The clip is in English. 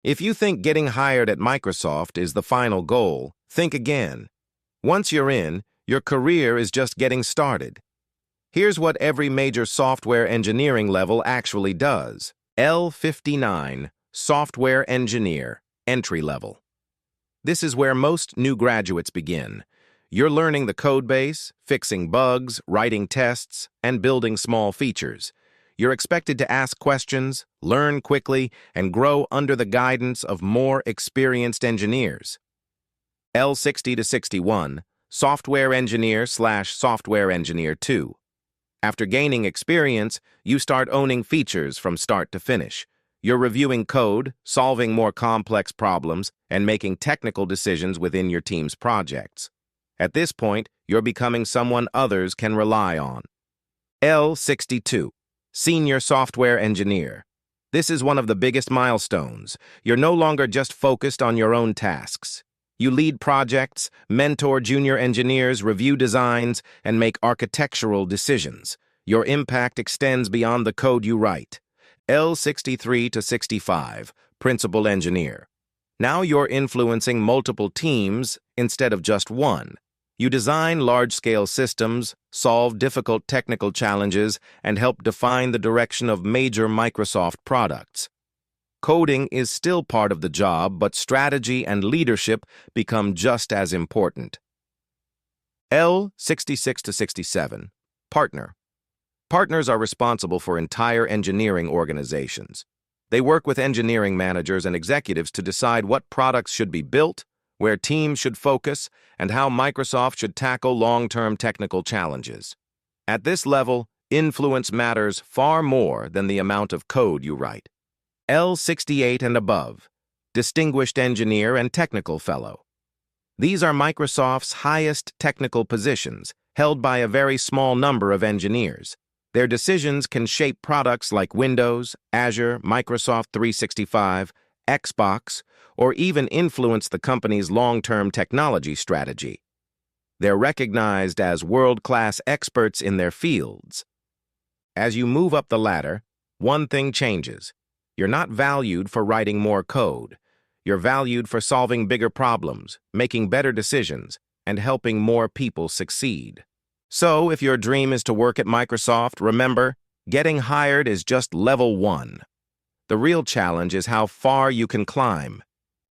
If you think getting hired at Microsoft is the final goal, think again. Once you're in, your career is just getting started. Here's what every major software engineering level actually does. L59 Software Engineer, entry level. This is where most new graduates begin. You're learning the code base, fixing bugs, writing tests, and building small features. You're expected to ask questions, learn quickly, and grow under the guidance of more experienced engineers. L60 to 61, Software Engineer/Software Engineer 2. After gaining experience, you start owning features from start to finish. You're reviewing code, solving more complex problems, and making technical decisions within your team's projects. At this point, you're becoming someone others can rely on. L62, Senior Software Engineer. This is one of the biggest milestones. You're no longer just focused on your own tasks. You lead projects, mentor junior engineers, review designs, and make architectural decisions. Your impact extends beyond the code you write. L63 to 65, Principal Engineer. Now you're influencing multiple teams instead of just one. You design large-scale systems, solve difficult technical challenges, and help define the direction of major Microsoft products. Coding is still part of the job, but strategy and leadership become just as important. L66 to 67, Partner. Partners are responsible for entire engineering organizations. They work with engineering managers and executives to decide what products should be built, where teams should focus, and how Microsoft should tackle long-term technical challenges. At this level, influence matters far more than the amount of code you write. L68 and above, Distinguished Engineer and Technical Fellow. These are Microsoft's highest technical positions, held by a very small number of engineers. Their decisions can shape products like Windows, Azure, Microsoft 365, Xbox, or even influence the company's long-term technology strategy. They're recognized as world-class experts in their fields. As you move up the ladder, one thing changes. You're not valued for writing more code. You're valued for solving bigger problems, making better decisions, and helping more people succeed. So, if your dream is to work at Microsoft, remember, getting hired is just level 1. The real challenge is how far you can climb.